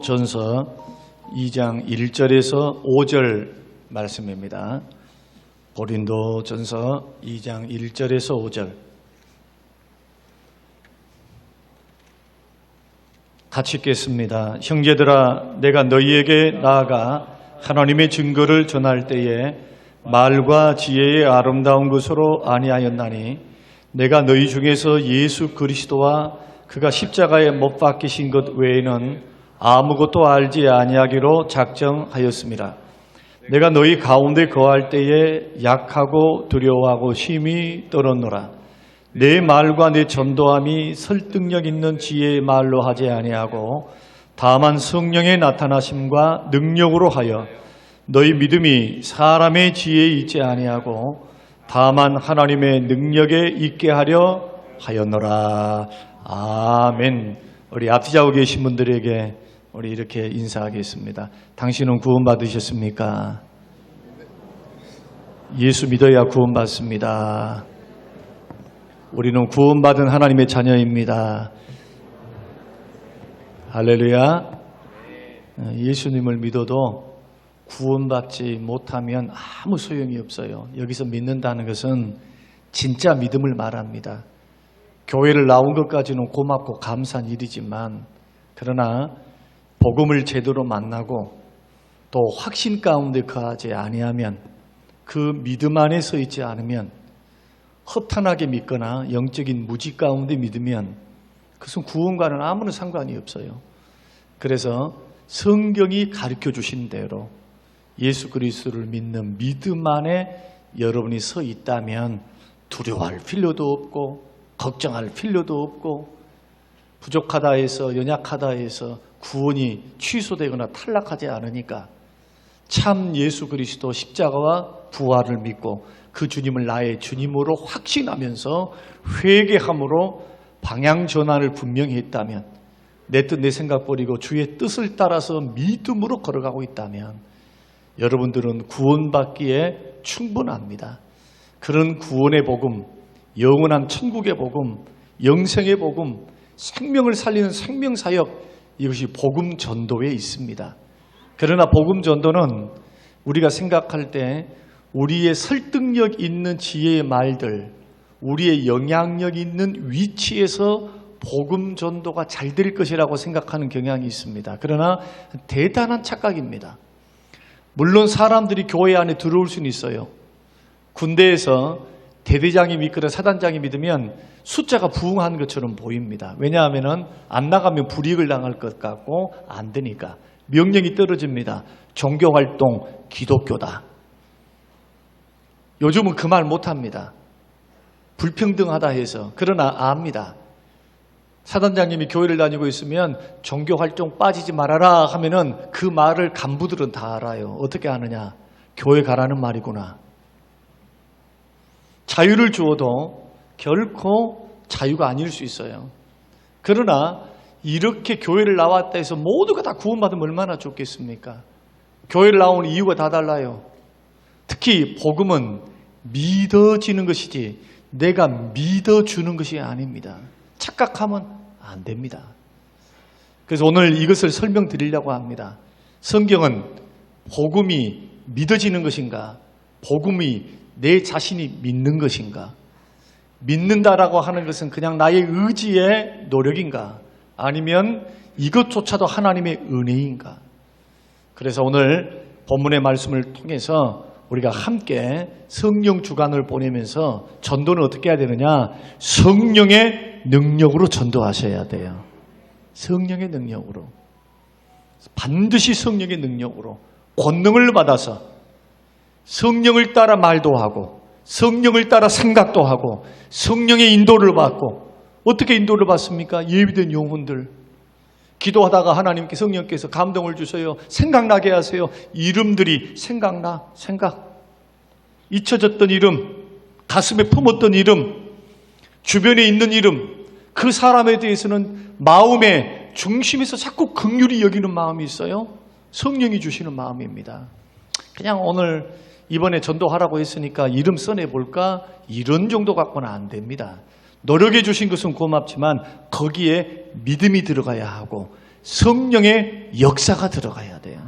고린도전서 2장 1절에서 5절 말씀입니다. 고린도전서 2장 1절에서 5절 같이 읽겠습니다. 형제들아, 내가 너희에게 나아가 하나님의 증거를 전할 때에 말과 지혜의 아름다운 것으로 아니하였나니 내가 너희 중에서 예수 그리스도와 그가 십자가에 못 박히신 것 외에는 아무것도 알지 아니하기로 작정하였습니다. 내가 너희 가운데 거할 때에 약하고 두려워하고 심히 떨었노라. 내 말과 내 전도함이 설득력 있는 지혜의 말로 하지 아니하고 다만 성령의 나타나심과 능력으로 하여 너희 믿음이 사람의 지혜에 있지 아니하고 다만 하나님의 능력에 있게 하려 하였노라. 아멘. 우리 앞뒤자고 계신 분들에게 우리 이렇게 인사하겠습니다. 당신은 구원받으셨습니까? 예수 믿어야 구원받습니다. 우리는 구원받은 하나님의 자녀입니다. 할렐루야. 예수님을 믿어도 구원받지 못하면 아무 소용이 없어요. 여기서 믿는다는 것은 진짜 믿음을 말합니다. 교회를 나온 것까지는 고맙고 감사한 일이지만 그러나 복음을 제대로 만나고 또 확신 가운데 거하지 아니하면 그 믿음 안에 서 있지 않으면 허탄하게 믿거나 영적인 무지 가운데 믿으면 그것은 구원과는 아무런 상관이 없어요. 그래서 성경이 가르쳐 주신 대로 예수 그리스도를 믿는 믿음 안에 여러분이 서 있다면 두려워할 필요도 없고 걱정할 필요도 없고 부족하다 해서 연약하다 해서 구원이 취소되거나 탈락하지 않으니까 참 예수 그리스도 십자가와 부활을 믿고 그 주님을 나의 주님으로 확신하면서 회개함으로 방향 전환을 분명히 했다면 내 뜻 내 생각 버리고 주의 뜻을 따라서 믿음으로 걸어가고 있다면 여러분들은 구원받기에 충분합니다. 그런 구원의 복음, 영원한 천국의 복음, 영생의 복음, 생명을 살리는 생명사역, 이것이 복음 전도에 있습니다. 그러나 복음 전도는 우리가 생각할 때 우리의 설득력 있는 지혜의 말들, 우리의 영향력 있는 위치에서 복음 전도가 잘 될 것이라고 생각하는 경향이 있습니다. 그러나 대단한 착각입니다. 물론 사람들이 교회 안에 들어올 수는 있어요. 군대에서 대대장이 믿거나 사단장이 믿으면 숫자가 부응하는 것처럼 보입니다. 왜냐하면 안 나가면 불이익을 당할 것 같고 안 되니까. 명령이 떨어집니다. 종교활동 기독교다. 요즘은 그 말 못합니다. 불평등하다 해서. 그러나 압니다. 사단장님이 교회를 다니고 있으면 종교활동 빠지지 말아라 하면은 그 말을 간부들은 다 알아요. 어떻게 아느냐? 교회 가라는 말이구나. 자유를 주어도 결코 자유가 아닐 수 있어요. 그러나 이렇게 교회를 나왔다 해서 모두가 다 구원받으면 얼마나 좋겠습니까? 교회를 나오는 이유가 다 달라요. 특히 복음은 믿어지는 것이지 내가 믿어주는 것이 아닙니다. 착각하면 안 됩니다. 그래서 오늘 이것을 설명드리려고 합니다. 성경은 복음이 믿어지는 것인가? 복음이 내 자신이 믿는 것인가? 믿는다라고 하는 것은 그냥 나의 의지의 노력인가? 아니면 이것조차도 하나님의 은혜인가? 그래서 오늘 본문의 말씀을 통해서 우리가 함께 성령 주간을 보내면서 전도는 어떻게 해야 되느냐? 성령의 능력으로 전도하셔야 돼요. 성령의 능력으로. 반드시 성령의 능력으로 권능을 받아서 성령을 따라 말도 하고 성령을 따라 생각도 하고 성령의 인도를 받고 어떻게 인도를 받습니까? 예비된 영혼들 기도하다가 하나님께 성령께서 감동을 주셔요. 생각나게 하세요. 이름들이 생각 잊혀졌던 이름, 가슴에 품었던 이름, 주변에 있는 이름, 그 사람에 대해서는 마음의 중심에서 자꾸 긍휼히 여기는 마음이 있어요. 성령이 주시는 마음입니다. 그냥 오늘 이번에 전도하라고 했으니까 이름 써내볼까? 이런 정도 갖고는 안 됩니다. 노력해 주신 것은 고맙지만 거기에 믿음이 들어가야 하고 성령의 역사가 들어가야 돼요.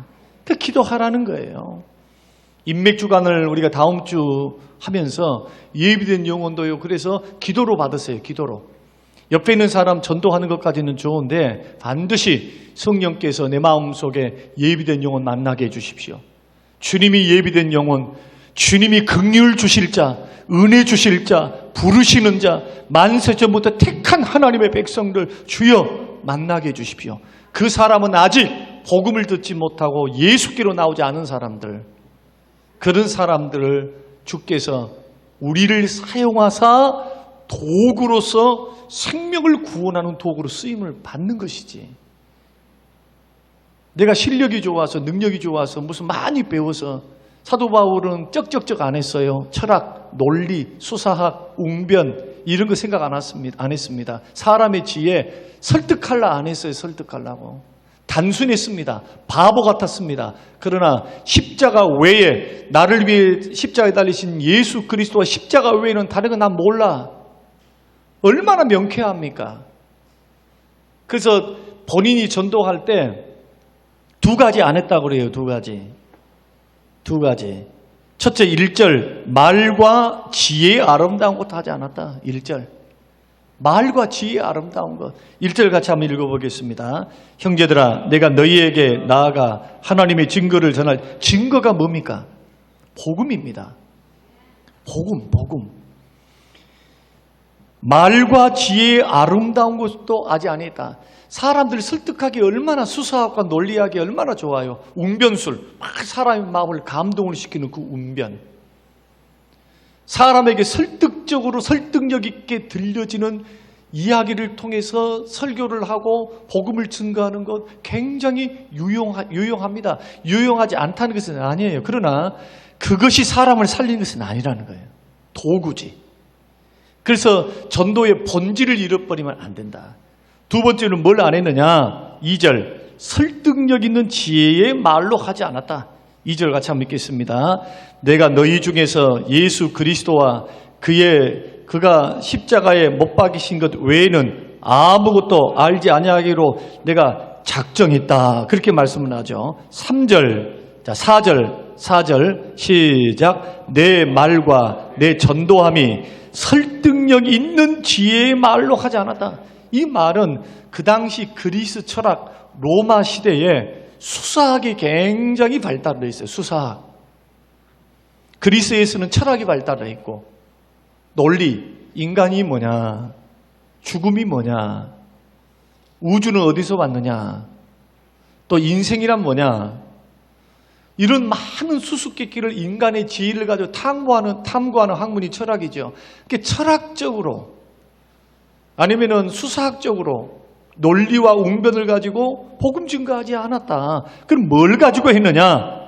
그 기도하라는 거예요. 인맥주간을 우리가 다음 주 하면서 예비된 영혼도요. 그래서 기도로 받으세요. 기도로. 옆에 있는 사람 전도하는 것까지는 좋은데 반드시 성령께서 내 마음속에 예비된 영혼 만나게 해주십시오. 주님이 예비된 영혼, 주님이 긍휼 주실 자, 은혜 주실 자, 부르시는 자, 만세전부터 택한 하나님의 백성들 주여 만나게 해주십시오. 그 사람은 아직 복음을 듣지 못하고 예수께로 나오지 않은 사람들, 그런 사람들을 주께서 우리를 사용하사 도구로서 생명을 구원하는 도구로 쓰임을 받는 것이지, 내가 실력이 좋아서 능력이 좋아서 무슨 많이 배워서, 사도 바울은 쩍쩍쩍 안 했어요. 철학, 논리, 수사학, 웅변 이런 거 생각 안 했습니다. 사람의 지혜 설득하려 안 했어요. 설득하려고 단순했습니다. 바보 같았습니다. 그러나 십자가 외에, 나를 위해 십자가에 달리신 예수 그리스도와 십자가 외에는 다른 건 난 몰라. 얼마나 명쾌합니까? 그래서 본인이 전도할 때 두 가지 안 했다고 그래요. 두 가지. 첫째, 1절 말과 지혜의 아름다운 것도 하지 않았다. 1절 말과 지혜의 아름다운 것. 1절 같이 한번 읽어보겠습니다. 형제들아, 내가 너희에게 나아가 하나님의 증거를 전할, 증거가 뭡니까? 복음입니다. 복음. 말과 지혜의 아름다운 것도 아직 안 했다. 사람들 설득하기 얼마나, 수사학과 논리학이 얼마나 좋아요. 웅변술, 막 사람의 마음을 감동을 시키는 그 웅변, 사람에게 설득적으로 설득력 있게 들려지는 이야기를 통해서 설교를 하고 복음을 증거하는 것 굉장히 유용합니다. 유용하지 않다는 것은 아니에요. 그러나 그것이 사람을 살리는 것은 아니라는 거예요. 도구지. 그래서 전도의 본질을 잃어버리면 안 된다. 두 번째는 뭘 안 했느냐? 2절 설득력 있는 지혜의 말로 하지 않았다. 2절 같이 한번 읽겠습니다. 내가 너희 중에서 예수 그리스도와 그가 십자가에 못 박이신 것 외에는 아무것도 알지 아니하기로 내가 작정했다. 그렇게 말씀을 하죠. 3절, 4절 시작. 내 말과 내 전도함이 설득력 있는 지혜의 말로 하지 않았다. 이 말은 그 당시 그리스 철학, 로마 시대에 수사학이 굉장히 발달해 있어요. 수사학. 그리스에서는 철학이 발달해 있고, 논리, 인간이 뭐냐, 죽음이 뭐냐, 우주는 어디서 왔느냐, 또 인생이란 뭐냐, 이런 많은 수수께끼를, 인간의 지혜를 가지고 탐구하는 학문이 철학이죠. 그게 철학적으로 아니면은 수사학적으로 논리와 웅변을 가지고 복음 증거하지 않았다. 그럼 뭘 가지고 했느냐?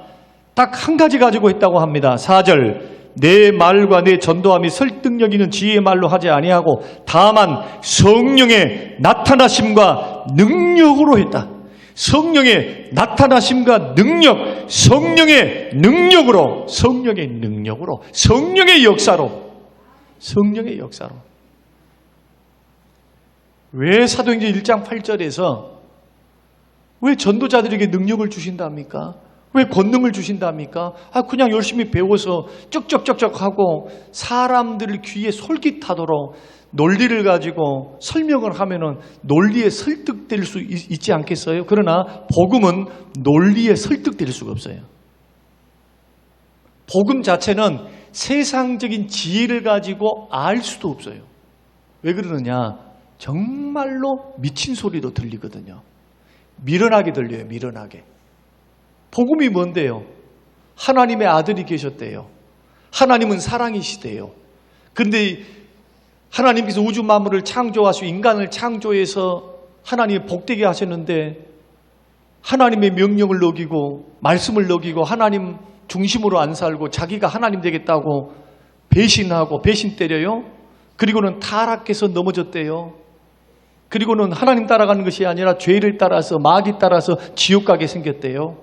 딱 한 가지 가지고 했다고 합니다. 4절 내 말과 내 전도함이 설득력 있는 지혜의 말로 하지 아니하고 다만 성령의 나타나심과 능력으로 했다. 성령의 나타나심과 능력, 성령의 능력으로, 성령의 역사로. 왜 사도행전 1장 8절에서 왜 전도자들에게 능력을 주신답니까? 왜 권능을 주신답니까? 그냥 열심히 배워서 쩍쩍쩍쩍 하고 사람들 귀에 솔깃하도록 논리를 가지고 설명을 하면은 논리에 설득될 수 있지 않겠어요? 그러나 복음은 논리에 설득될 수가 없어요. 복음 자체는 세상적인 지혜를 가지고 알 수도 없어요. 왜 그러느냐? 정말로 미친 소리도 들리거든요. 미련하게 들려요. 미련하게. 복음이 뭔데요? 하나님의 아들이 계셨대요. 하나님은 사랑이시대요. 그런데 하나님께서 우주 만물을 창조하시고 인간을 창조해서 하나님이 복되게 하셨는데 하나님의 명령을 어기고 말씀을 어기고 하나님 중심으로 안 살고 자기가 하나님 되겠다고 배신하고 배신 때려요. 그리고는 타락해서 넘어졌대요. 그리고는 하나님 따라가는 것이 아니라 죄를 따라서 마귀 따라서 지옥 가게 생겼대요.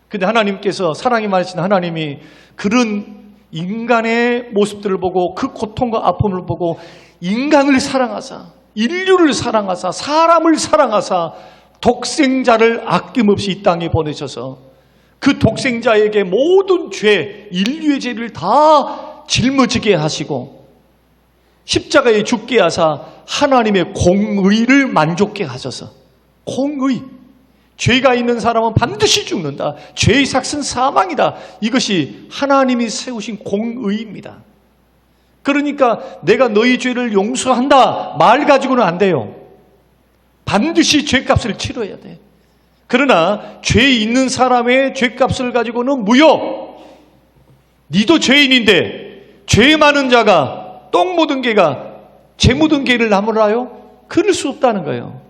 근데 하나님께서 사랑이 많으신 하나님이 그런 인간의 모습들을 보고 그 고통과 아픔을 보고 인간을 사랑하사 인류를 사랑하사 사람을 사랑하사 독생자를 아낌없이 이 땅에 보내셔서 그 독생자에게 모든 죄, 인류의 죄를 다 짊어지게 하시고 십자가에 죽게 하사 하나님의 공의를 만족케 하셔서, 공의, 죄가 있는 사람은 반드시 죽는다, 죄의 삭은 사망이다, 이것이 하나님이 세우신 공의입니다. 그러니까 내가 너희 죄를 용서한다 말 가지고는 안 돼요. 반드시 죄값을 치러야 돼. 그러나 죄 있는 사람의 죄값을 가지고는 무효. 니도 죄인인데 죄 많은 자가 똥 묻은 개가 죄 묻은 개를 나무라요? 그럴 수 없다는 거예요.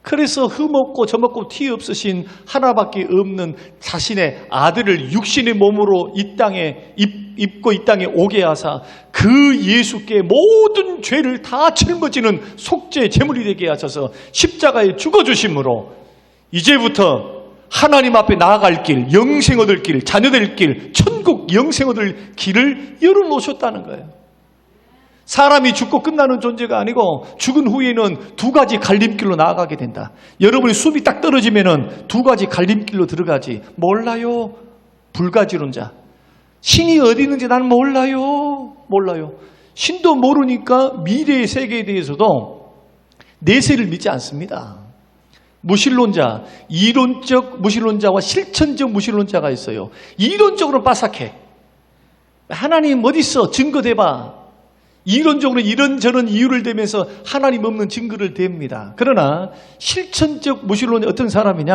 그래서 흠없고 저먹고 티 없으신 하나밖에 없는 자신의 아들을 육신의 몸으로 이 땅에 입고 이 땅에 오게 하사 그 예수께 모든 죄를 다 짊어지는 속죄 제물이 되게 하셔서 십자가에 죽어주심으로 이제부터 하나님 앞에 나아갈 길, 영생 얻을 길, 자녀 될 길, 천국 영생 얻을 길을 열어놓으셨다는 거예요. 사람이 죽고 끝나는 존재가 아니고 죽은 후에는 두 가지 갈림길로 나아가게 된다. 여러분이 숨이 딱 떨어지면은 두 가지 갈림길로 들어가지. 몰라요. 불가지론자. 신이 어디 있는지 나는 몰라요. 신도 모르니까 미래의 세계에 대해서도 내세를 믿지 않습니다. 무신론자, 이론적 무신론자와 실천적 무신론자가 있어요. 이론적으로 빠삭해. 하나님 어디 있어? 증거 대봐. 이론적으로 이런저런 이유를 대면서 하나님 없는 증거를 댑니다. 그러나 실천적 무신론이 어떤 사람이냐?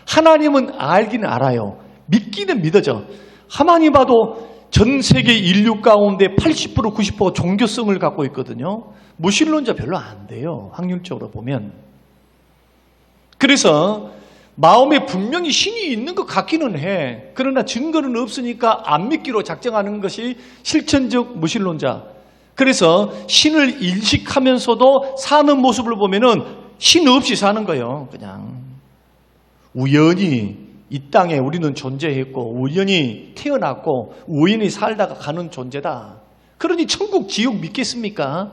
하나님은 알기는 알아요. 믿기는 믿어져. 가만히 봐도 전 세계 인류 가운데 80% 90% 종교성을 갖고 있거든요. 무신론자 별로 안 돼요. 확률적으로 보면. 그래서 마음에 분명히 신이 있는 것 같기는 해. 그러나 증거는 없으니까 안 믿기로 작정하는 것이 실천적 무신론자. 그래서 신을 인식하면서도 사는 모습을 보면은 신 없이 사는 거예요. 그냥 우연히 이 땅에 우리는 존재했고 우연히 태어났고 우연히 살다가 가는 존재다. 그러니 천국 지옥 믿겠습니까?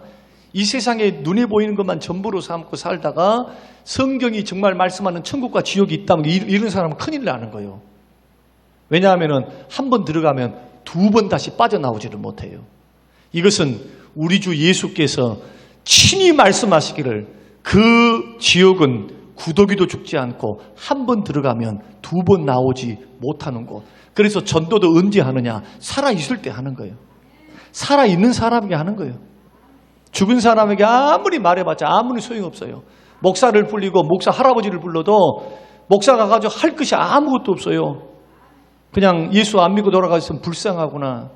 이 세상에 눈에 보이는 것만 전부로 삼고 살다가 성경이 정말 말씀하는 천국과 지옥이 있다면 이런 사람은 큰일 나는 거예요. 왜냐하면 한 번 들어가면 두 번 다시 빠져나오지를 못해요. 이것은 우리 주 예수께서 친히 말씀하시기를 그 지옥은 구더기도 죽지 않고 한 번 들어가면 두 번 나오지 못하는 곳. 그래서 전도도 언제 하느냐? 살아있을 때 하는 거예요. 살아있는 사람에게 하는 거예요. 죽은 사람에게 아무리 말해봤자 아무리 소용없어요. 목사를 불리고 목사 할아버지를 불러도 목사가 가지고 할 것이 아무것도 없어요. 그냥 예수 안 믿고 돌아가셨으면 불쌍하구나.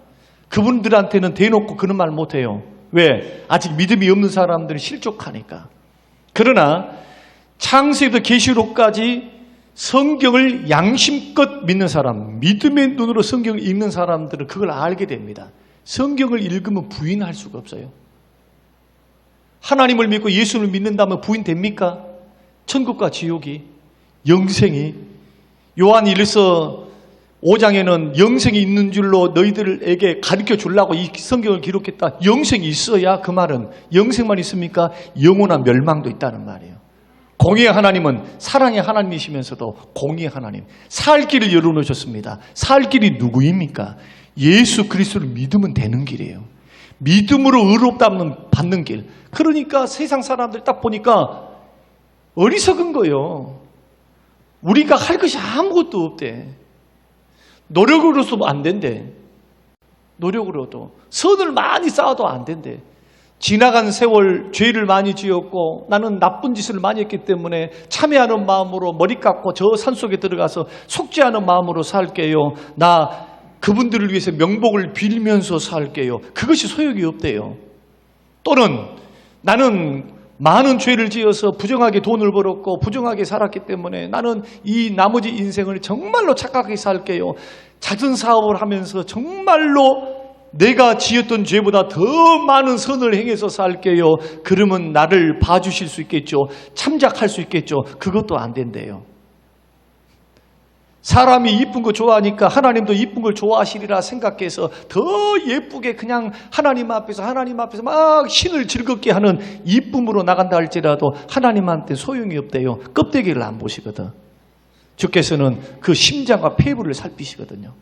그분들한테는 대놓고 그런 말 못해요. 왜? 아직 믿음이 없는 사람들이 실족하니까. 그러나 창세기부터 계시록까지 성경을 양심껏 믿는 사람, 믿음의 눈으로 성경을 읽는 사람들은 그걸 알게 됩니다. 성경을 읽으면 부인할 수가 없어요. 하나님을 믿고 예수를 믿는다면 부인됩니까? 천국과 지옥이, 영생이. 요한 1서 5장에는 영생이 있는 줄로 너희들에게 가르쳐 주려고 이 성경을 기록했다. 영생이 있어야 그 말은 영생만 있습니까? 영원한 멸망도 있다는 말이에요. 공의의 하나님은 사랑의 하나님이시면서도 공의의 하나님. 살 길을 열어놓으셨습니다. 살 길이 누구입니까? 예수 그리스도를 믿으면 되는 길이에요. 믿음으로 의롭다는 받는 길. 그러니까 세상 사람들 딱 보니까 어리석은 거예요. 우리가 할 것이 아무것도 없대. 노력으로도 안 된대. 노력으로도. 선을 많이 쌓아도 안 된대. 지나간 세월 죄를 많이 지었고 나는 나쁜 짓을 많이 했기 때문에 참회하는 마음으로 머리 깎고 저 산속에 들어가서 속죄하는 마음으로 살게요. 나 그분들을 위해서 명복을 빌면서 살게요. 그것이 소용이 없대요. 또는 나는 많은 죄를 지어서 부정하게 돈을 벌었고 부정하게 살았기 때문에 나는 이 나머지 인생을 정말로 착하게 살게요. 잦은 사업을 하면서 정말로 내가 지었던 죄보다 더 많은 선을 행해서 살게요. 그러면 나를 봐주실 수 있겠죠. 참작할 수 있겠죠. 그것도 안 된대요. 사람이 이쁜 거 좋아하니까 하나님도 이쁜 걸 좋아하시리라 생각해서 더 예쁘게 그냥 하나님 앞에서 막 신을 즐겁게 하는 이쁨으로 나간다 할지라도 하나님한테 소용이 없대요. 껍데기를 안 보시거든. 주께서는 그 심장과 폐부를 살피시거든요.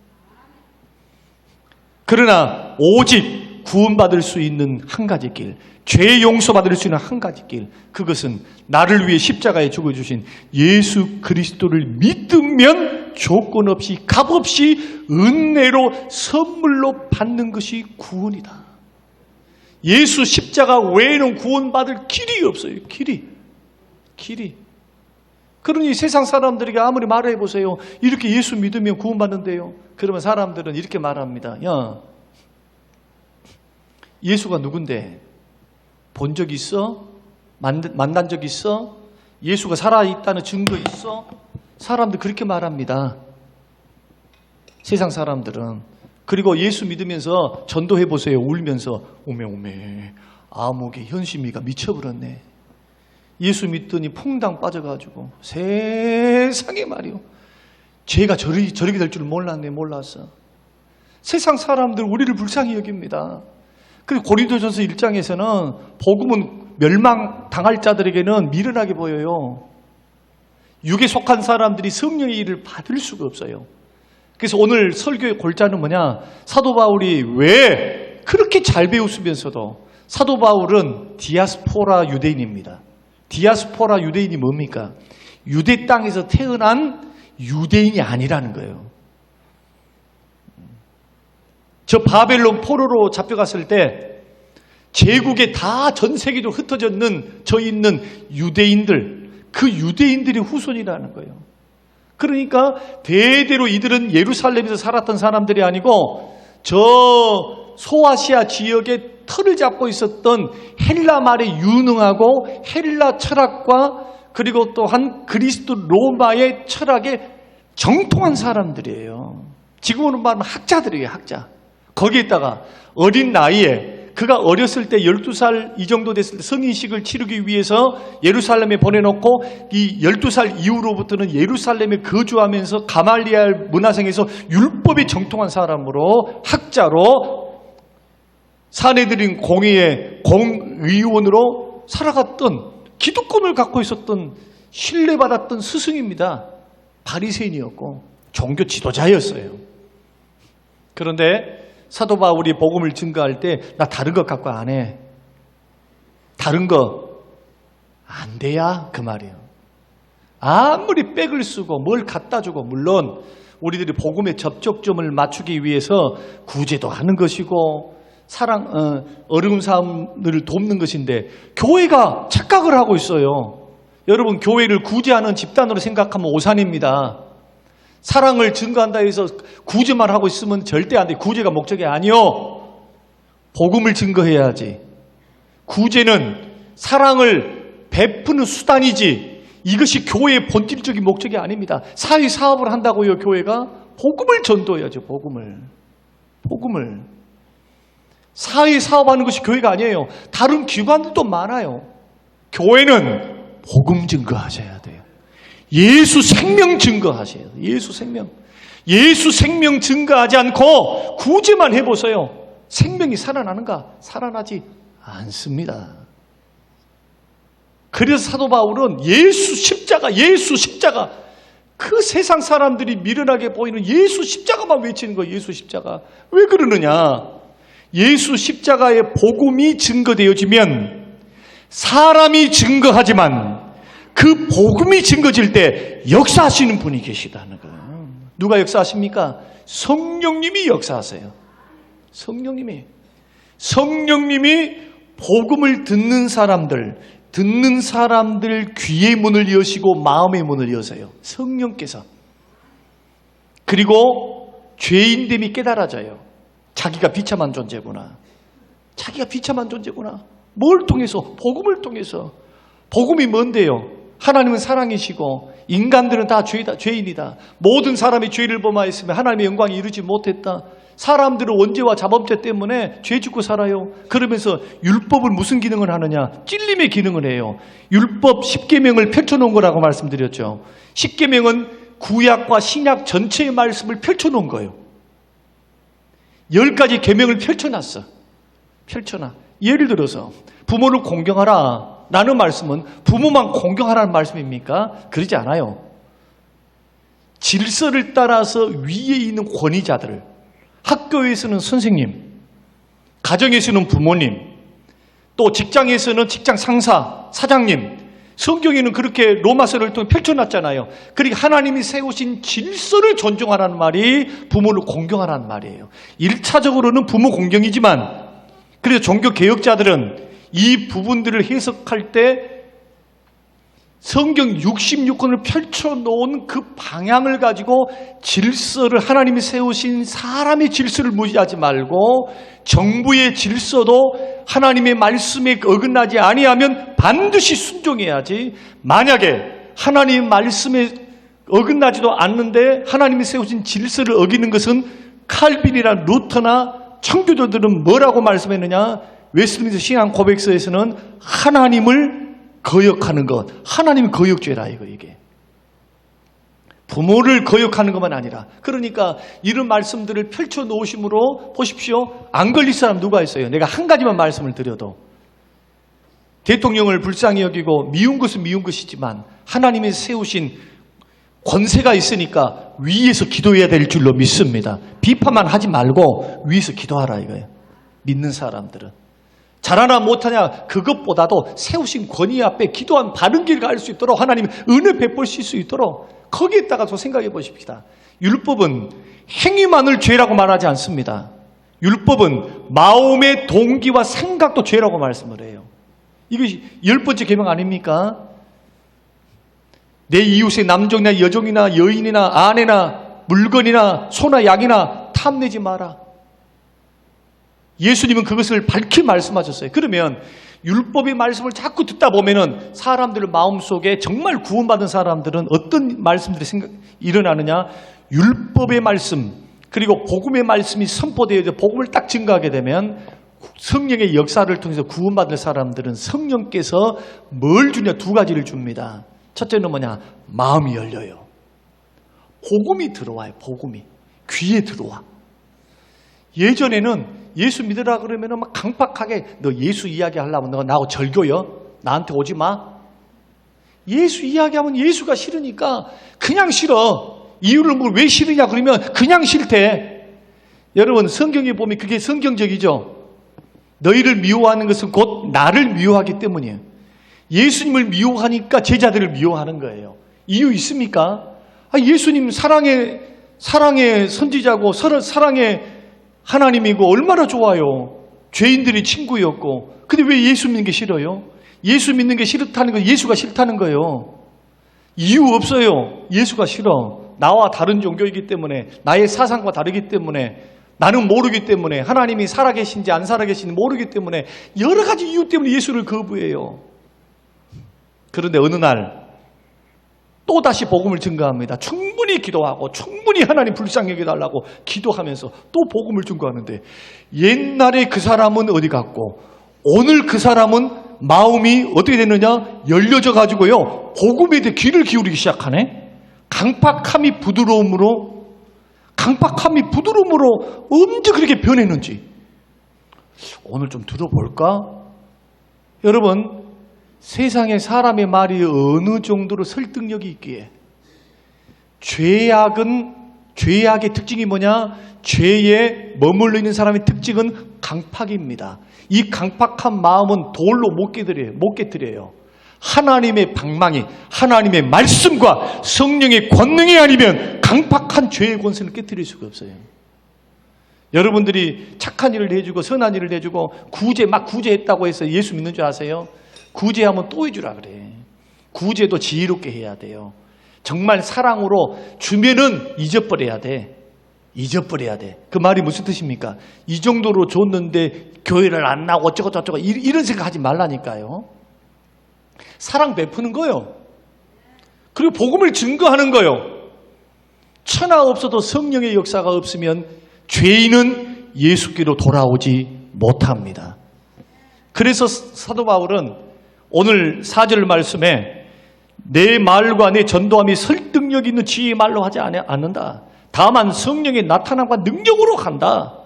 그러나 오직 구원받을 수 있는 한 가지 길, 죄 용서받을 수 있는 한 가지 길, 그것은 나를 위해 십자가에 죽어주신 예수 그리스도를 믿으면 조건 없이 값없이 은혜로 선물로 받는 것이 구원이다. 예수 십자가 외에는 구원받을 길이 없어요. 길이. 그러니 세상 사람들에게 아무리 말해보세요. 이렇게 예수 믿으면 구원받는데요. 그러면 사람들은 이렇게 말합니다. 야, 예수가 누군데? 본 적 있어? 만난 적 있어? 예수가 살아있다는 증거 있어? 사람들 그렇게 말합니다. 세상 사람들은. 그리고 예수 믿으면서 전도해보세요. 울면서 오메 암흑의 현심이가 미쳐버렸네. 예수 믿더니 퐁당 빠져가지고 세상에 말이요. 죄가 저렇게 될 줄 몰랐어. 세상 사람들 우리를 불쌍히 여깁니다. 그리고 고린도전서 1장에서는 복음은 멸망당할 자들에게는 미련하게 보여요. 육에 속한 사람들이 성령의 일을 받을 수가 없어요. 그래서 오늘 설교의 골자는 뭐냐? 사도 바울이 왜 그렇게 잘 배웠으면서도 사도 바울은 디아스포라 유대인입니다. 디아스포라 유대인이 뭡니까? 유대 땅에서 태어난 유대인이 아니라는 거예요. 저 바벨론 포로로 잡혀갔을 때 제국에 다 전 세계적으로 흩어져 있는 유대인들, 그 유대인들이 후손이라는 거예요. 그러니까 대대로 이들은 예루살렘에서 살았던 사람들이 아니고 저 소아시아 지역에 틀을 잡고 있었던 헬라 말에 유능하고 헬라 철학과 그리고 또한 그리스도 로마의 철학에 정통한 사람들이에요. 지금으로 말하면 학자들이에요. 학자. 거기에다가 어린 나이에 그가 어렸을 때 12살 이 정도 됐을 때 성인식을 치르기 위해서 예루살렘에 보내놓고 이 12살 이후로부터는 예루살렘에 거주하면서 가말리알 문화생에서 율법에 정통한 사람으로 학자로 사내들인 공의의 공의원으로 살아갔던 기득권을 갖고 있었던 신뢰받았던 스승입니다. 바리새인이었고 종교 지도자였어요. 그런데 사도 바울이 복음을 증거할 때 나 다른 것 갖고 안 해. 다른 거 안 돼야 그 말이에요. 아무리 백을 쓰고 뭘 갖다 주고 물론 우리들이 복음의 접촉점을 맞추기 위해서 구제도 하는 것이고 어려운 사람들을 돕는 것인데 교회가 착각을 하고 있어요. 여러분 교회를 구제하는 집단으로 생각하면 오산입니다. 사랑을 증거한다 해서 구제만 하고 있으면 절대 안 돼. 구제가 목적이 아니요. 복음을 증거해야지. 구제는 사랑을 베푸는 수단이지 이것이 교회의 본질적인 목적이 아닙니다. 사회 사업을 한다고요. 교회가 복음을 전도해야죠. 복음을 사회 사업하는 것이 교회가 아니에요. 다른 기관들도 많아요. 교회는 복음 증거하셔야 돼요. 예수 생명 증거하셔야 돼요. 예수 생명 증거하지 않고 구제만 해보세요. 생명이 살아나는가? 살아나지 않습니다. 그래서 사도 바울은 예수 십자가 그 세상 사람들이 미련하게 보이는 예수 십자가만 외치는 거예요. 예수 십자가. 왜 그러느냐? 예수 십자가의 복음이 증거되어지면 사람이 증거하지만 그 복음이 증거질 때 역사하시는 분이 계시다는 거예요. 누가 역사하십니까? 성령님이 역사하세요. 성령님이 복음을 듣는 사람들 귀의 문을 여시고 마음의 문을 여세요. 성령께서. 그리고 죄인됨이 깨달아져요. 자기가 비참한 존재구나. 뭘 통해서? 복음을 통해서. 복음이 뭔데요? 하나님은 사랑이시고 인간들은 다 죄인이다. 모든 사람이 죄를 범하였으면 하나님의 영광에 이르지 못했다. 사람들은 원죄와 자범죄 때문에 죄 짓고 살아요. 그러면서 율법은 무슨 기능을 하느냐? 찔림의 기능을 해요. 율법 10계명을 펼쳐놓은 거라고 말씀드렸죠. 10계명은 구약과 신약 전체의 말씀을 펼쳐놓은 거예요. 10가지 계명을 펼쳐놨어. 펼쳐놔. 예를 들어서 부모를 공경하라 라는 말씀은 부모만 공경하라는 말씀입니까? 그러지 않아요. 질서를 따라서 위에 있는 권위자들, 학교에서는 선생님, 가정에서는 부모님, 또 직장에서는 직장 상사, 사장님, 성경에는 그렇게 로마서를 통해 펼쳐놨잖아요. 그러니까 하나님이 세우신 질서를 존중하라는 말이 부모를 공경하라는 말이에요. 1차적으로는 부모 공경이지만, 그래서 종교개혁자들은 이 부분들을 해석할 때 성경 66권을 펼쳐놓은 그 방향을 가지고 질서를, 하나님이 세우신 사람의 질서를 무시하지 말고 정부의 질서도 하나님의 말씀에 어긋나지 아니하면 반드시 순종해야지, 만약에 하나님의 말씀에 어긋나지도 않는데 하나님이 세우신 질서를 어기는 것은 칼빈이나 루터나 청교도들은 뭐라고 말씀했느냐? 웨스트민스터 신앙 고백서에서는 하나님을 거역하는 것, 하나님 거역죄라 이게. 부모를 거역하는 것만 아니라, 그러니까 이런 말씀들을 펼쳐 놓으심으로 보십시오. 안 걸릴 사람 누가 있어요? 내가 한 가지만 말씀을 드려도 대통령을 불쌍히 여기고 미운 것은 미운 것이지만 하나님이 세우신 권세가 있으니까 위에서 기도해야 될 줄로 믿습니다. 비판만 하지 말고 위에서 기도하라 이거예요. 믿는 사람들은. 잘하나 못하냐 그것보다도 세우신 권위 앞에 기도한 바른 길 갈 수 있도록 하나님 은혜 베푸실 수 있도록 거기에다가 좀 생각해 보십시다. 율법은 행위만을 죄라고 말하지 않습니다. 율법은 마음의 동기와 생각도 죄라고 말씀을 해요. 이것이 10번째 계명 아닙니까? 내 이웃의 남종이나 여종이나 여인이나 아내나 물건이나 소나 양이나 탐내지 마라. 예수님은 그것을 밝히 말씀하셨어요. 그러면 율법의 말씀을 자꾸 듣다 보면은 사람들 마음속에 정말 구원받은 사람들은 어떤 말씀들이 일어나느냐? 율법의 말씀 그리고 복음의 말씀이 선포되어져 복음을 딱 증거하게 되면 성령의 역사를 통해서 구원받을 사람들은 성령께서 뭘 주냐? 두 가지를 줍니다. 첫째는 뭐냐? 마음이 열려요. 복음이 들어와요. 복음이 귀에 들어와. 예전에는 예수 믿으라 그러면 막 강팍하게 너 예수 이야기 하려면 너 나하고 절교여? 나한테 오지 마. 예수 이야기하면 예수가 싫으니까 그냥 싫어. 이유를 뭐 왜 싫으냐 그러면 그냥 싫대. 여러분 성경에 보면 그게 성경적이죠. 너희를 미워하는 것은 곧 나를 미워하기 때문이에요. 예수님을 미워하니까 제자들을 미워하는 거예요. 이유 있습니까? 예수님 사랑의 선지자고 사랑의 하나님이고 얼마나 좋아요. 죄인들이 친구였고. 근데 왜 예수 믿는 게 싫어요? 예수 믿는 게 싫다는 건 예수가 싫다는 거예요. 이유 없어요. 예수가 싫어. 나와 다른 종교이기 때문에, 나의 사상과 다르기 때문에, 나는 모르기 때문에, 하나님이 살아계신지 안 살아계신지 모르기 때문에 여러 가지 이유 때문에 예수를 거부해요. 그런데 어느 날 또다시 복음을 증거합니다. 충분히 기도하고 충분히 하나님 불쌍히 여겨달라고 기도하면서 또 복음을 증거하는데 옛날에 그 사람은 어디 갔고 오늘 그 사람은 마음이 어떻게 됐느냐? 열려져 가지고요. 복음에 대해 귀를 기울이기 시작하네. 강팍함이 부드러움으로 언제 그렇게 변했는지 오늘 좀 들어볼까? 여러분 세상에 사람의 말이 어느 정도로 설득력이 있기에 죄악의 특징이 뭐냐? 죄에 머물러 있는 사람의 특징은 강팍입니다. 이 강팍한 마음은 돌로 못 깨뜨려요. 하나님의 방망이, 하나님의 말씀과 성령의 권능이 아니면 강팍한 죄의 권세를 깨뜨릴 수가 없어요. 여러분들이 착한 일을 해주고 선한 일을 해주고 구제했다고 해서 예수 믿는 줄 아세요? 구제하면 또 해주라 그래. 구제도 지혜롭게 해야 돼요. 정말 사랑으로 주면은 잊어버려야 돼. 그 말이 무슨 뜻입니까? 이 정도로 줬는데 교회를 안 나오고 어쩌고 이런 생각 하지 말라니까요. 사랑 베푸는 거요. 그리고 복음을 증거하는 거요. 천하 없어도 성령의 역사가 없으면 죄인은 예수께로 돌아오지 못합니다. 그래서 사도 바울은 오늘 4절 말씀에 내 말과 내 전도함이 설득력 생명력 있는 지혜의 말로 하지 않는다. 다만 성령의 나타남과 능력으로 간다.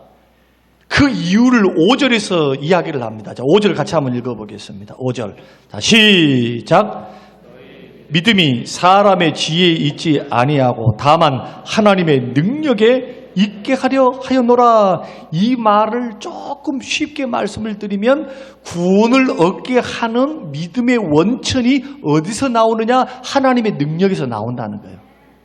그 이유를 5절에서 이야기를 합니다. 자, 5절 같이 한번 읽어보겠습니다. 5절. 자, 시작. 믿음이 사람의 지혜에 있지 아니하고 다만 하나님의 능력에 있게 하려 하였노라. 이 말을 조금 쉽게 말씀을 드리면 구원을 얻게 하는 믿음의 원천이 어디서 나오느냐? 하나님의 능력에서 나온다는 거예요.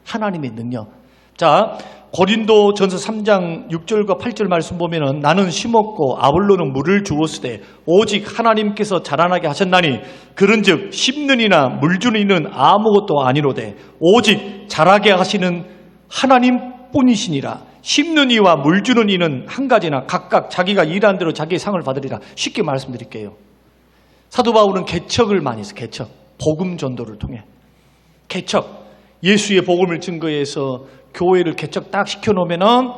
하나님의 능력. 자, 고린도전서 3장 6절과 8절 말씀 보면은 나는 심었고 아볼로는 물을 주었으되 오직 하나님께서 자라나게 하셨나니 그런즉 심는 이나 물 주는 이는 아무것도 아니로되 오직 자라게 하시는 하나님뿐이시니라. 심는 이와 물 주는 이는 한 가지나 각각 자기가 일한 대로 자기의 상을 받으리라. 쉽게 말씀드릴게요. 사도 바울은 개척을 많이 했어요. 개척, 복음 전도를 통해 개척, 예수의 복음을 증거해서 교회를 개척 딱 시켜놓으면은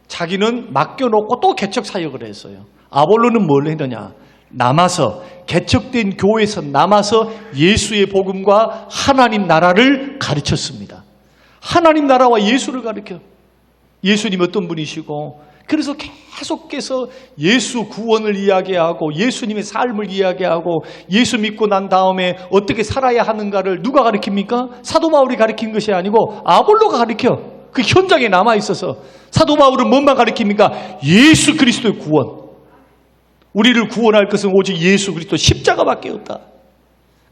자기는 맡겨놓고 또 개척 사역을 했어요. 아볼로는 뭘 했느냐? 남아서 개척된 교회에서 남아서 예수의 복음과 하나님 나라를 가르쳤습니다. 하나님 나라와 예수를 가르쳐. 예수님 어떤 분이시고, 그래서 계속해서 예수 구원을 이야기하고 예수님의 삶을 이야기하고 예수 믿고 난 다음에 어떻게 살아야 하는가를 누가 가르칩니까? 사도 바울이 가르친 것이 아니고 아볼로가 가르쳐. 그 현장에 남아있어서. 사도 바울은 뭔만 가르칩니까? 예수 그리스도의 구원. 우리를 구원할 것은 오직 예수 그리스도 십자가밖에 없다.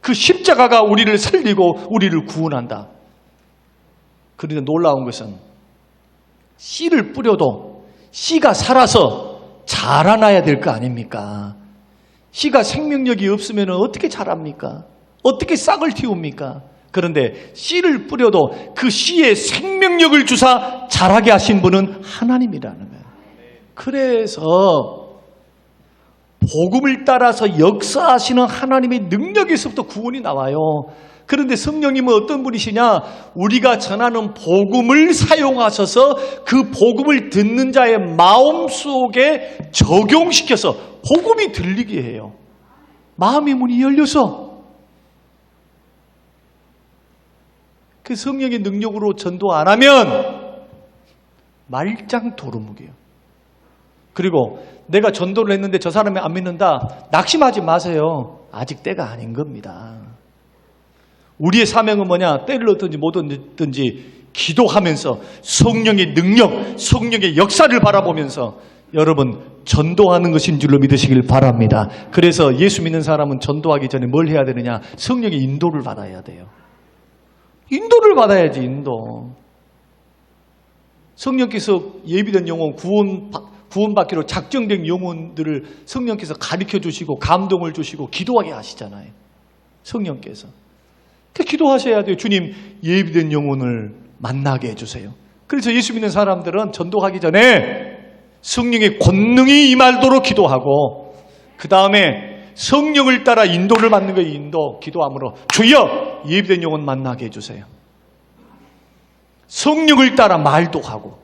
그 십자가가 우리를 살리고 우리를 구원한다. 그런데 놀라운 것은 씨를 뿌려도 씨가 살아서 자라나야 될 거 아닙니까? 씨가 생명력이 없으면 어떻게 자랍니까? 어떻게 싹을 틔웁니까? 그런데 씨를 뿌려도 그 씨에 생명력을 주사 자라게 하신 분은 하나님이라는 거예요. 그래서 복음을 따라서 역사하시는 하나님의 능력에서부터 구원이 나와요. 그런데 성령님은 어떤 분이시냐? 우리가 전하는 복음을 사용하셔서 그 복음을 듣는 자의 마음속에 적용시켜서 복음이 들리게 해요. 마음의 문이 열려서. 그 성령의 능력으로 전도 안 하면 말짱 도루묵이에요. 그리고 내가 전도를 했는데 저 사람이 안 믿는다. 낙심하지 마세요. 아직 때가 아닌 겁니다. 우리의 사명은 뭐냐? 때를 얻든지 못 얻든지 기도하면서 성령의 능력, 성령의 역사를 바라보면서 여러분 전도하는 것인 줄로 믿으시길 바랍니다. 그래서 예수 믿는 사람은 전도하기 전에 뭘 해야 되느냐? 성령의 인도를 받아야 돼요. 인도를 받아야지. 인도. 성령께서 예비된 영혼, 구원받기로 작정된 영혼들을 성령께서 가르쳐 주시고 감동을 주시고 기도하게 하시잖아요. 성령께서. 기도하셔야 돼요. 주님, 예비된 영혼을 만나게 해주세요. 그래서 예수 믿는 사람들은 전도하기 전에 성령의 권능이 임하도록 기도하고 그 다음에 성령을 따라 인도를 받는 거예요. 인도, 기도함으로 주여 예비된 영혼 만나게 해주세요. 성령을 따라 말도 하고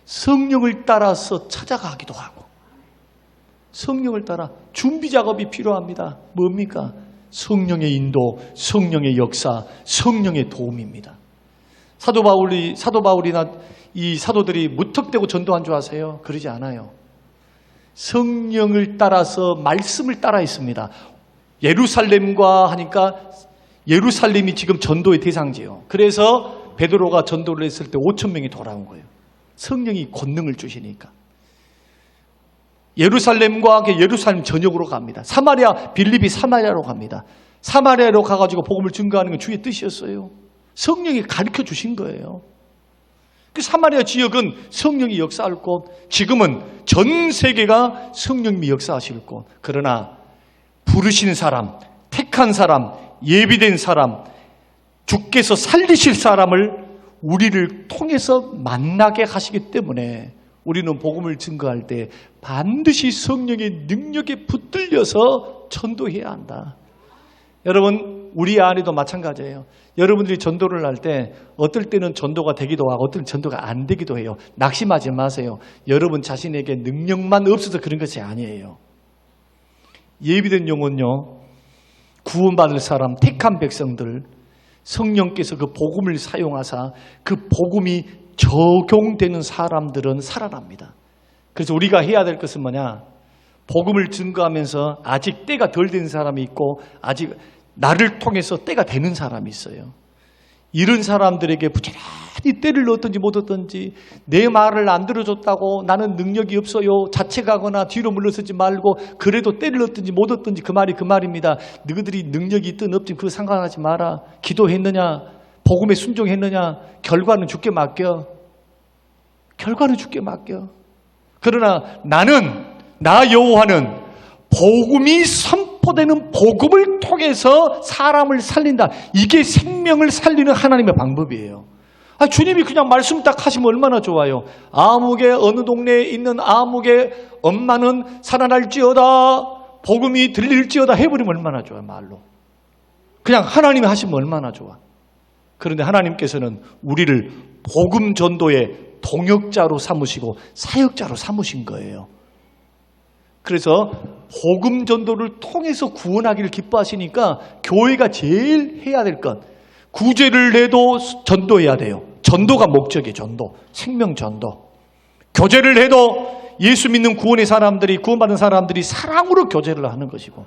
성령을 따라서 찾아가기도 하고 성령을 따라 준비 작업이 필요합니다. 뭡니까? 성령의 인도, 성령의 역사, 성령의 도움입니다. 사도 바울이나 이 사도들이 무턱대고 전도한 줄 아세요? 그러지 않아요. 성령을 따라서 말씀을 따라 있습니다. 예루살렘과 하니까 예루살렘이 지금 전도의 대상지예요. 그래서 베드로가 전도를 했을 때 5,000명이 돌아온 거예요. 성령이 권능을 주시니까. 예루살렘과 예루살렘 전역으로 갑니다. 사마리아, 빌립이 사마리아로 갑니다. 사마리아로 가가지고 복음을 증거하는 건 주의 뜻이었어요. 성령이 가르쳐 주신 거예요. 그 사마리아 지역은 성령이 역사할 곳, 지금은 전 세계가 성령님이 역사하실 곳. 그러나 부르신 사람, 택한 사람, 예비된 사람, 주께서 살리실 사람을 우리를 통해서 만나게 하시기 때문에 우리는 복음을 증거할 때 반드시 성령의 능력에 붙들려서 전도해야 한다. 여러분, 우리 안에도 마찬가지예요. 여러분들이 전도를 할 때 어떨 때는 전도가 되기도 하고 어떨 때는 전도가 안 되기도 해요. 낙심하지 마세요. 여러분 자신에게 능력만 없어서 그런 것이 아니에요. 예비된 영혼요, 구원받을 사람, 택한 백성들, 성령께서 그 복음을 사용하사 그 복음이 적용되는 사람들은 살아납니다. 그래서 우리가 해야 될 것은 뭐냐? 복음을 증거하면서 아직 때가 덜 된 사람이 있고 아직 나를 통해서 때가 되는 사람이 있어요. 이런 사람들에게 부지런히 때를 넣었든지 못 얻든지 내 말을 안 들어줬다고 나는 능력이 없어요 자책하거나 뒤로 물러서지 말고 그래도 때를 넣었든지 못 얻든지 그 말이 그 말입니다. 너희들이 능력이 있든 없든 그거 상관하지 마라. 기도했느냐 복음에 순종했느냐 결과는 주께 맡겨. 결과는 주께 맡겨. 그러나 나 여호와는 복음이 선포되는 복음을 통해서 사람을 살린다. 이게 생명을 살리는 하나님의 방법이에요. 주님이 그냥 말씀 딱 하시면 얼마나 좋아요. 아무개 어느 동네에 있는 아무개 엄마는 살아날지어다 복음이 들릴지어다 해버리면 얼마나 좋아요. 말로 그냥 하나님이 하시면 얼마나 좋아. 그런데 하나님께서는 우리를 복음 전도의 동역자로 삼으시고 사역자로 삼으신 거예요. 그래서 복음 전도를 통해서 구원하기를 기뻐하시니까 교회가 제일 해야 될 것, 구제를 해도 전도해야 돼요. 전도가 목적이에요. 전도, 생명 전도. 교제를 해도 예수 믿는 구원의 사람들이, 구원받은 사람들이 사랑으로 교제를 하는 것이고,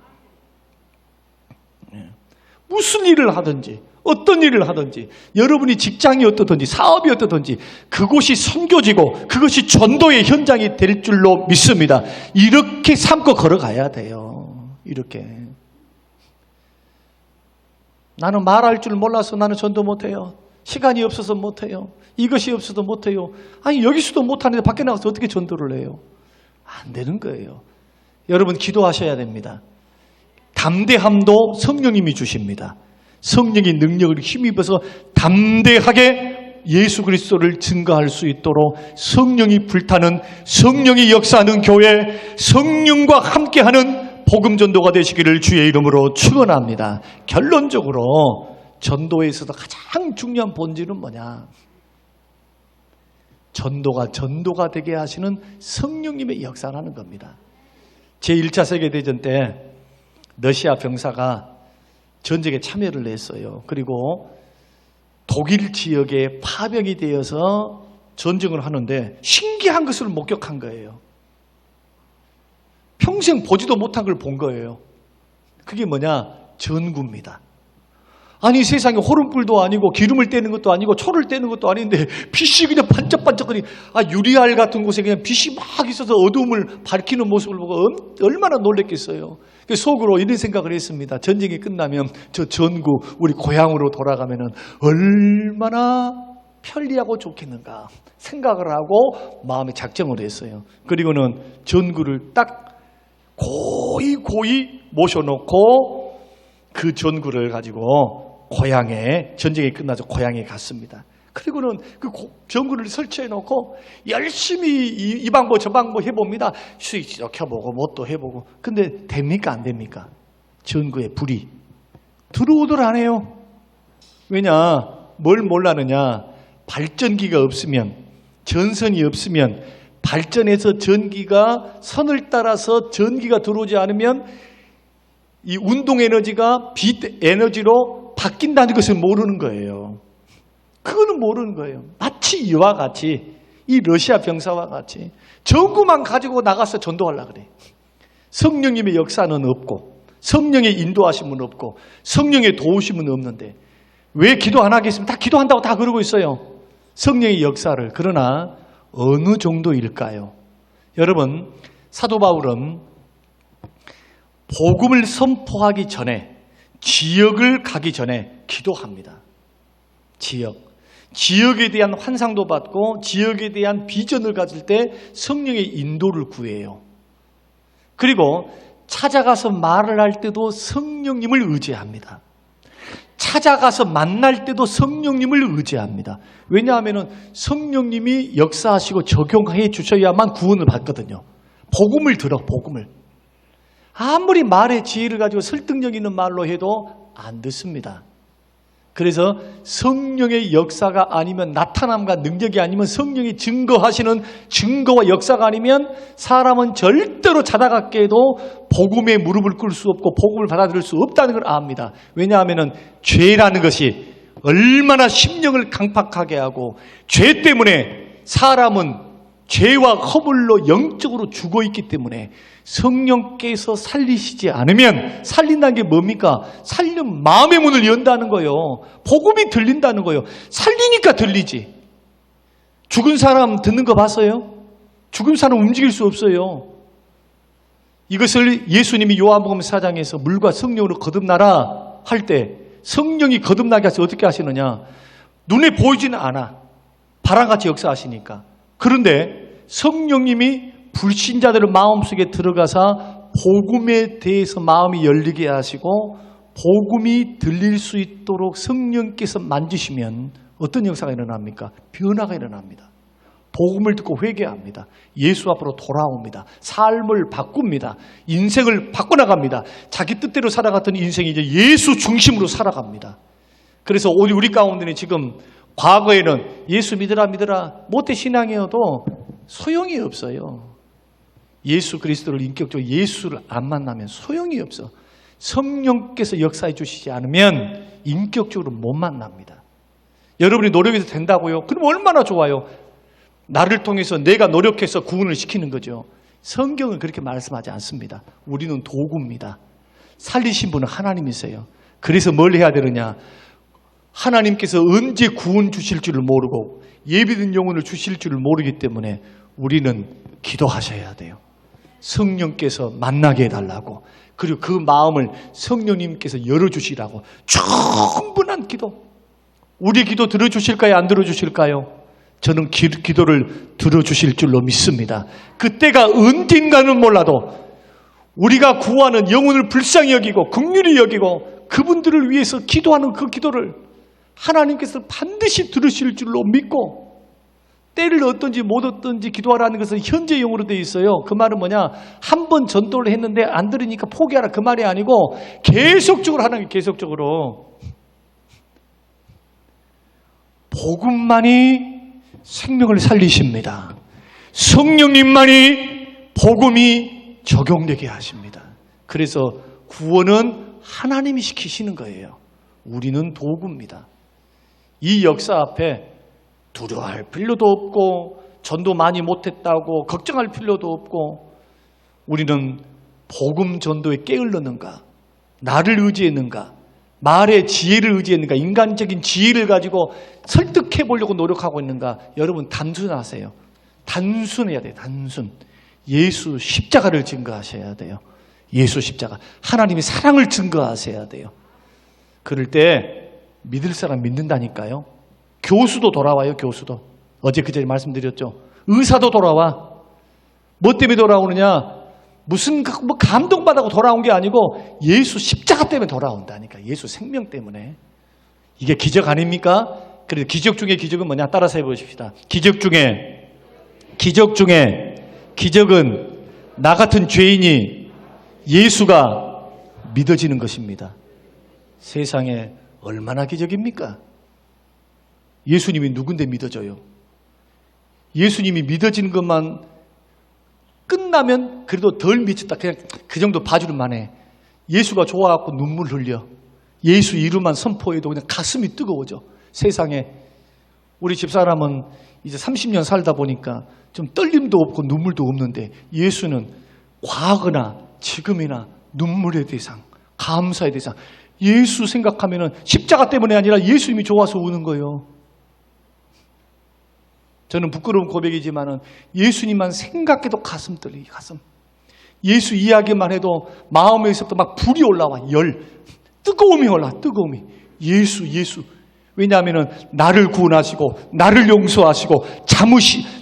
무슨 일을 하든지 어떤 일을 하든지 여러분이 직장이 어떻든지 사업이 어떻든지 그곳이 선교지고 그것이 전도의 현장이 될 줄로 믿습니다. 이렇게 삼고 걸어가야 돼요. 이렇게. 나는 말할 줄 몰라서 나는 전도 못해요. 시간이 없어서 못해요. 이것이 없어서 못해요. 아니 여기서도 못하는데 밖에 나가서 어떻게 전도를 해요? 안 되는 거예요. 여러분 기도하셔야 됩니다. 담대함도 성령님이 주십니다. 성령의 능력을 힘입어서 담대하게 예수 그리스도를 증거할 수 있도록 성령이 불타는, 성령이 역사하는 교회, 성령과 함께하는 복음 전도가 되시기를 주의 이름으로 축원합니다. 결론적으로 전도에서도 가장 중요한 본질은 뭐냐? 전도가 되게 하시는 성령님의 역사라는 겁니다. 제1차 세계대전 때 러시아 병사가 전쟁에 참여를 했어요. 그리고 독일 지역에 파병이 되어서 전쟁을 하는데 신기한 것을 목격한 거예요. 평생 보지도 못한 걸 본 거예요. 그게 뭐냐? 전구입니다. 아니 세상에 호름불도 아니고 기름을 떼는 것도 아니고 초를 떼는 것도 아닌데 빛이 그냥 반짝반짝거리. 유리알 같은 곳에 그냥 빛이 막 있어서 어두움을 밝히는 모습을 보고 얼마나 놀랬겠어요. 속으로 이런 생각을 했습니다. 전쟁이 끝나면 저 전구 우리 고향으로 돌아가면은 얼마나 편리하고 좋겠는가 생각을 하고 마음에 작정을 했어요. 그리고는 전구를 딱 고이 모셔놓고 그 전구를 가지고 고향에, 전쟁이 끝나서 고향에 갔습니다. 그리고는 그 전구를 설치해 놓고 열심히 이 방법 저 방법 해봅니다. 스위치도 켜보고 뭣도 해보고. 근데 됩니까 안 됩니까? 전구에 불이 들어오더라 안 해요. 왜냐? 뭘 몰라느냐? 발전기가 없으면, 전선이 없으면, 발전해서 전기가 선을 따라서 전기가 들어오지 않으면 이 운동 에너지가 빛 에너지로 바뀐다는 것을 모르는 거예요. 그거는 모르는 거예요. 마치 이와 같이, 이 러시아 병사와 같이 전구만 가지고 나가서 전도하려고 그래. 성령님의 역사는 없고 성령의 인도하심은 없고 성령의 도우심은 없는데 왜 기도 안 하겠습니까? 다 기도한다고 다 그러고 있어요. 성령의 역사를. 그러나 어느 정도일까요? 여러분, 사도 바울은 복음을 선포하기 전에, 지역을 가기 전에 기도합니다. 지역에 대한 환상도 받고 지역에 대한 비전을 가질 때 성령의 인도를 구해요. 그리고 찾아가서 말을 할 때도 성령님을 의지합니다. 찾아가서 만날 때도 성령님을 의지합니다. 왜냐하면 성령님이 역사하시고 적용해 주셔야만 구원을 받거든요. 복음을 들어, 복음을. 아무리 말의 지혜를 가지고 설득력 있는 말로 해도 안 듣습니다. 그래서 성령의 역사가 아니면, 나타남과 능력이 아니면, 성령이 증거하시는 증거와 역사가 아니면 사람은 절대로 자다갑게 해도 복음에 무릎을 꿇을 수 없고 복음을 받아들일 수 없다는 걸 압니다. 왜냐하면 죄라는 것이 얼마나 심령을 강팍하게 하고 죄 때문에 사람은 죄와 허물로 영적으로 죽어있기 때문에 성령께서 살리시지 않으면 살린다는 게 뭡니까? 살리면 마음의 문을 연다는 거예요. 복음이 들린다는 거예요. 살리니까 들리지. 죽은 사람 듣는 거 봤어요? 죽은 사람 움직일 수 없어요. 이것을 예수님이 요한복음 4장에서 물과 성령으로 거듭나라 할 때 성령이 거듭나게 하셔서 어떻게 하시느냐? 눈에 보이지는 않아. 바람같이 역사하시니까. 그런데 성령님이 불신자들의 마음속에 들어가서 복음에 대해서 마음이 열리게 하시고 복음이 들릴 수 있도록 성령께서 만지시면 어떤 역사가 일어납니까? 변화가 일어납니다. 복음을 듣고 회개합니다. 예수 앞으로 돌아옵니다. 삶을 바꿉니다. 인생을 바꿔나갑니다. 자기 뜻대로 살아갔던 인생이 이제 예수 중심으로 살아갑니다. 그래서 우리 가운데는 지금 과거에는 예수 믿으라 모태 신앙이어도 소용이 없어요. 예수 그리스도를 인격적으로 예수를 안 만나면 소용이 없어. 성령께서 역사해 주시지 않으면 인격적으로 못 만납니다. 여러분이 노력해서 된다고요? 그럼 얼마나 좋아요. 나를 통해서 내가 노력해서 구원을 시키는 거죠. 성경은 그렇게 말씀하지 않습니다. 우리는 도구입니다. 살리신 분은 하나님이세요. 그래서 뭘 해야 되느냐? 하나님께서 언제 구원 주실 줄을 모르고 예비된 영혼을 주실 줄을 모르기 때문에 우리는 기도하셔야 돼요. 성령께서 만나게 해달라고, 그리고 그 마음을 성령님께서 열어주시라고. 충분한 기도. 우리 기도 들어주실까요? 안 들어주실까요? 저는 기도를 들어주실 줄로 믿습니다. 그때가 언젠가는 몰라도 우리가 구하는 영혼을 불쌍히 여기고 긍휼히 여기고 그분들을 위해서 기도하는 그 기도를 하나님께서 반드시 들으실 줄로 믿고, 때를 얻든지 못 얻든지 기도하라는 것은 현재 용어로 되어 있어요. 그 말은 뭐냐? 한 번 전도를 했는데 안 들으니까 포기하라 그 말이 아니고 계속적으로 하는 게, 계속적으로. 복음만이 생명을 살리십니다. 성령님만이 복음이 적용되게 하십니다. 그래서 구원은 하나님이 시키시는 거예요. 우리는 도구입니다. 이 역사 앞에 두려워할 필요도 없고 전도 많이 못했다고 걱정할 필요도 없고, 우리는 복음 전도에 게을렀는가? 나를 의지했는가? 말의 지혜를 의지했는가? 인간적인 지혜를 가지고 설득해 보려고 노력하고 있는가? 여러분 단순하세요. 단순해야 돼요. 단순. 예수 십자가를 증거하셔야 돼요. 예수 십자가. 하나님의 사랑을 증거하셔야 돼요. 그럴 때 믿을 사람 믿는다니까요. 교수도 돌아와요. 교수도. 어제 그 전에 말씀드렸죠. 의사도 돌아와. 뭐 때문에 돌아오느냐? 무슨 뭐 감동받아고 돌아온 게 아니고 예수 십자가 때문에 돌아온다니까. 예수 생명 때문에. 이게 기적 아닙니까? 그래서 기적 중에 기적은 뭐냐? 따라서 해보십시다. 기적은 나 같은 죄인이 예수가 믿어지는 것입니다. 세상에 얼마나 기적입니까? 예수님이 누군데 믿어져요? 예수님이 믿어지는 것만 끝나면 그래도 덜 미쳤다. 그냥 그 정도 봐주는 만해. 예수가 좋아갖고 눈물 흘려. 예수 이름만 선포해도 그냥 가슴이 뜨거워져. 세상에 우리 집사람은 이제 30년 살다 보니까 좀 떨림도 없고 눈물도 없는데, 예수는 과거나 지금이나 눈물의 대상, 감사의 대상. 예수 생각하면은 십자가 때문에 아니라 예수님이 좋아서 우는 거예요. 저는 부끄러운 고백이지만은 예수님만 생각해도 가슴 떨리기, 가슴. 예수 이야기만 해도 마음에서부터 막 불이 올라와. 뜨거움이 올라. 뜨거움이. 예수. 왜냐하면은 나를 구원하시고 나를 용서하시고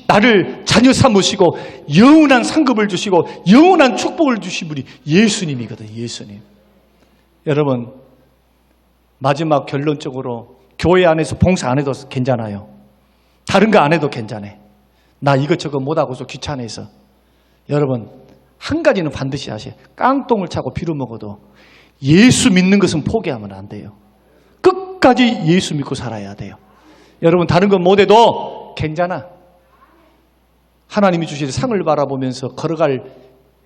나를 자녀 삼으시고 영원한 상급을 주시고 영원한 축복을 주신 분이 예수님이거든요. 예수님. 여러분, 마지막 결론적으로 교회 안에서 봉사 안 해도 괜찮아요. 다른 거 안 해도 괜찮아. 나 이것저것 못하고서 귀찮아서. 여러분, 한 가지는 반드시 하세요. 깡통을 차고 피를 먹어도 예수 믿는 것은 포기하면 안 돼요. 끝까지 예수 믿고 살아야 돼요. 여러분, 다른 건 못해도 괜찮아. 하나님이 주실 상을 바라보면서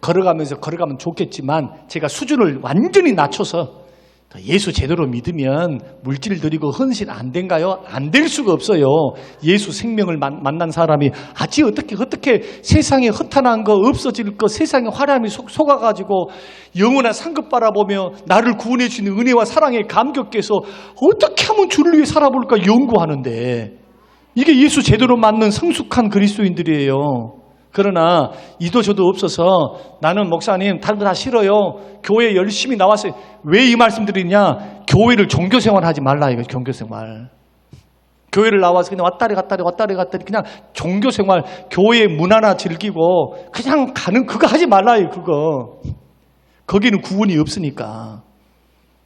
걸어가면 좋겠지만 제가 수준을 완전히 낮춰서 예수 제대로 믿으면 물질 드리고 헌신 안 된가요? 안 될 수가 없어요. 예수 생명을 만난 사람이 어떻게 세상에 허탄한 거 없어질 거 세상에 화람이 속아가지고 영원한 상급 바라보며 나를 구원해 주시는 은혜와 사랑에 감격해서 어떻게 하면 주를 위해 살아볼까 연구하는데 이게 예수 제대로 맞는 성숙한 그리스도인들이에요. 그러나 이도 저도 없어서 나는 목사님 다른 거 다 싫어요. 교회 열심히 나왔어요. 왜 이 말씀 드리냐? 교회를 종교생활 하지 말라 이거 종교생활. 교회를 나와서 그냥 왔다리 갔다리 그냥 종교생활 교회 문화나 즐기고 그냥 가는 그거 하지 말라요 그거. 거기는 구원이 없으니까.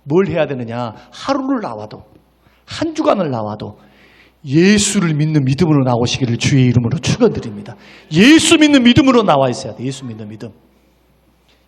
뭘 해야 되느냐? 하루를 나와도 한 주간을 나와도 예수를 믿는 믿음으로 나오시기를 주의 이름으로 축원드립니다. 예수 믿는 믿음으로 나와 있어야 돼. 예수 믿는 믿음.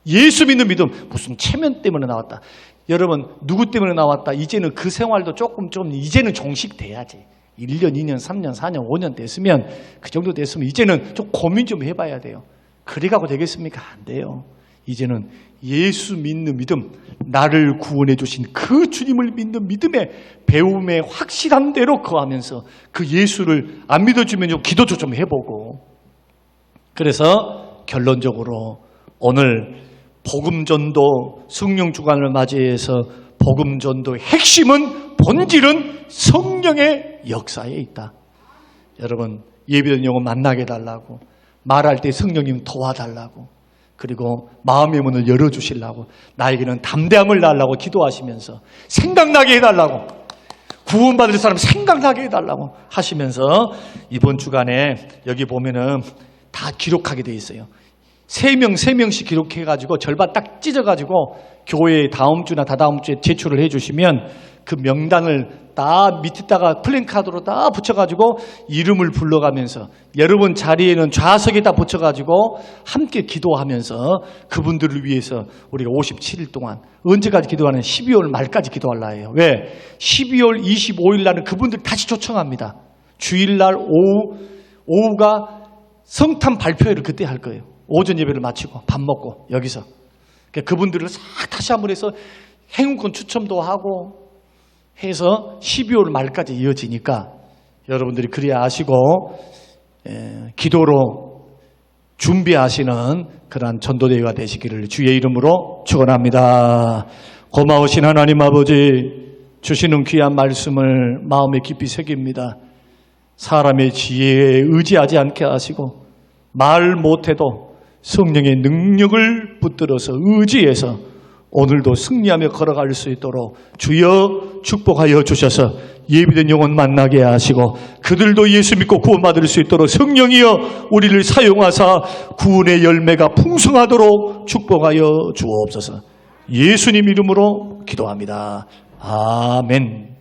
예수 믿는 믿음. 무슨 체면 때문에 나왔다. 여러분 누구 때문에 나왔다. 이제는 그 생활도 좀 이제는 종식돼야지. 1년, 2년, 3년, 4년, 5년 됐으면 그 정도 됐으면 이제는 좀 고민 좀 해봐야 돼요. 그래 가고 되겠습니까? 안 돼요. 이제는 예수 믿는 믿음, 나를 구원해 주신 그 주님을 믿는 믿음의 배움에 확실한 대로 거하면서 그 예수를 안 믿어주면 좀 기도도 좀 해보고. 그래서 결론적으로 오늘 복음전도 성령주간을 맞이해서 복음전도의 핵심은 본질은 성령의 역사에 있다. 여러분 예비된 영혼 만나게 해달라고, 말할 때 성령님 도와달라고, 그리고 마음의 문을 열어주시려고, 나에게는 담대함을 달라고 기도하시면서 생각나게 해달라고, 구원받을 사람 생각나게 해달라고 하시면서 이번 주간에 여기 보면은 다 기록하게 돼 있어요. 3명씩 기록해가지고 절반 딱 찢어가지고 교회에 다음 주나 다다음 주에 제출을 해주시면 그 명단을 다 밑에다가 플랜카드로 다 붙여가지고 이름을 불러가면서 여러분 자리에는 좌석에다 붙여가지고 함께 기도하면서 그분들을 위해서 우리가 57일 동안 언제까지 기도하는 12월 말까지 기도하려 해요. 왜? 12월 25일 날은 그분들 다시 초청합니다. 주일날 오후가 성탄 발표회를 그때 할 거예요. 오전 예배를 마치고 밥 먹고 여기서 그분들을 싹 다시 한번 해서 행운권 추첨도 하고 해서 12월 말까지 이어지니까 여러분들이 그래야 아시고 기도로 준비하시는 그러한 전도대회가 되시기를 주의 이름으로 축원합니다. 고마우신 하나님 아버지, 주시는 귀한 말씀을 마음에 깊이 새깁니다. 사람의 지혜에 의지하지 않게 하시고 말 못해도 성령의 능력을 붙들어서 의지해서 오늘도 승리하며 걸어갈 수 있도록 주여 축복하여 주셔서 예비된 영혼 만나게 하시고 그들도 예수 믿고 구원받을 수 있도록 성령이여 우리를 사용하사 구원의 열매가 풍성하도록 축복하여 주옵소서. 예수님 이름으로 기도합니다. 아멘.